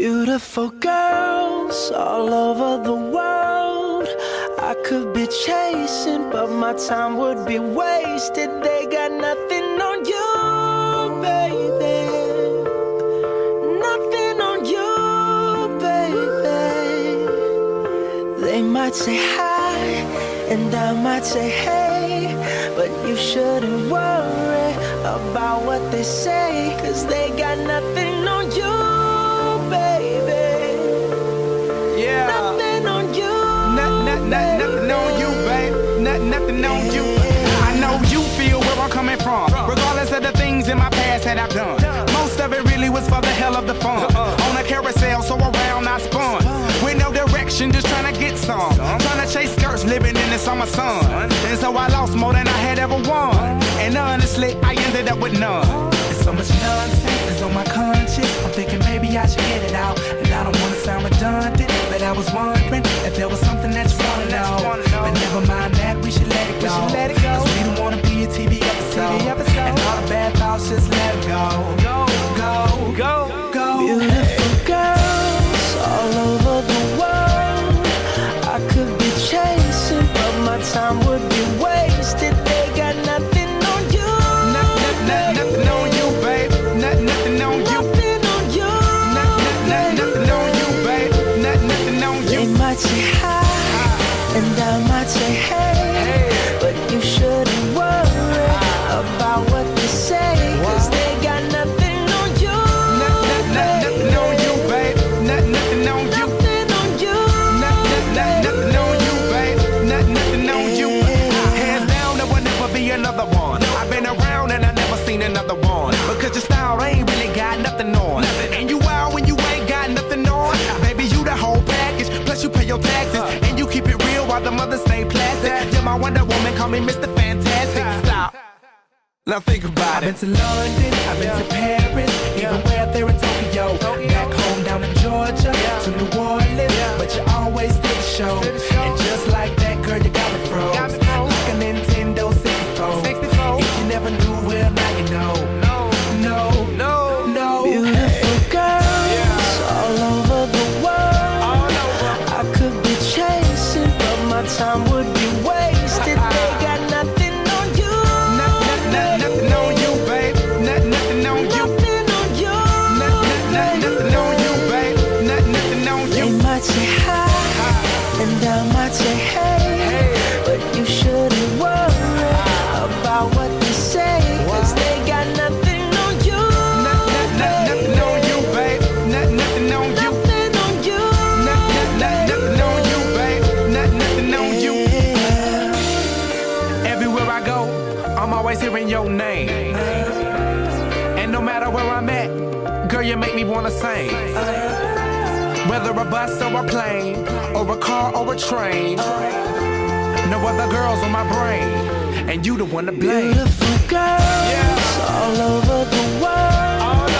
Beautiful girls all over the world. I could be chasing, but my time would be wasted. They got nothing on you, baby. Nothing on you, baby. They might say hi, and I might say hey, but you shouldn't worry about what they say, 'cause they got nothing on you, baby. Yeah. Nothing on you. Nothing on you, babe. Nothing on you. I know you feel where I'm coming from, regardless of the things in my past that I've done. Most of it really was for the hell of the fun. On a carousel, so around I spun. With no direction, just trying to get some. Trying to chase skirts, living in the summer sun. And so I lost more than I had ever won. And honestly, I ended up with none. There's so much nonsense that's on my conscience. I'm thinking maybe I should get it out. And I don't wanna sound redundant, but I was wondering if there was something that you wanna know. But never mind that, we should let it go. 'Cause we don't wanna be a TV episode. And all the bad thoughts, just let it go. Go. Beautiful girls all over the world. I could be chasing, but my time would be wasted. They got nothing on you. Nothing on you, babe. Nothing on you. Nothing on you. Nothing on you, babe. Nothing on They you. might say hi, and I might say hey, but you shouldn't worry about what they say, 'cause they got nothing on you. Nothing on you, babe. Nothing on you. Nothing on you. Nothing on you, babe. Nothing on you. Hands down, there will never be another one. I've been around and I never seen another one. Because your style ain't really got nothing on. And you wild when you ain't got nothing on. Baby, you the whole package. Plus you pay your taxes. And you keep it real while the mothers stay plastic. You're my Wonder Woman, call me Mr. Fantastic. Stop. Now think about it. I've been to London, I've been to Paris, even where there in Tokyo. Back home down in Georgia, to New Orleans, but you always did the show. And just like that, girl, you got me froze. Like a Nintendo 64. If you never knew, well, now you know. No. Beautiful girls all over the world. I could be chasing, but my time would be wasted. They got nothing on you. Nothing on you, babe. Nothing on you. Nothing on you. Nothing on you, babe. Nothing on They you. might say hi, and I might say hey, but you shouldn't worry about what they say, 'cause they got nothing on you. Nothing on you, babe. Nothing on you. Nothing on you. Nothing on you, babe. Nothing on you. Everywhere I go, I'm always hearing your name. And no matter where I'm at, girl, you make me wanna sing. Whether a bus or a plane, or a car or a train, no other girls on my brain, and you the one to blame. Beautiful girls all over the world.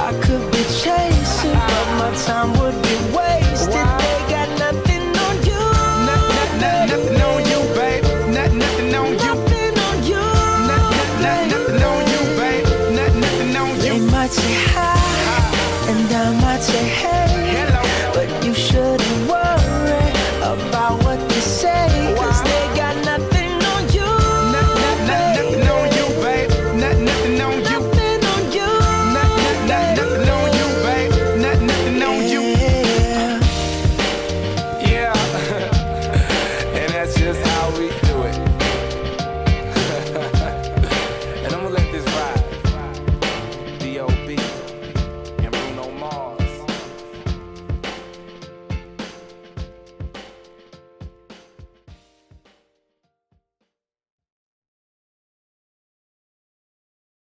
I could be chasing, but my time would be wasted. They got nothing on you. Nothing on you, babe. Nothing on you. Nothing on you. Nothing on you, babe. Nothing on They you. might say hi, and I might say hey,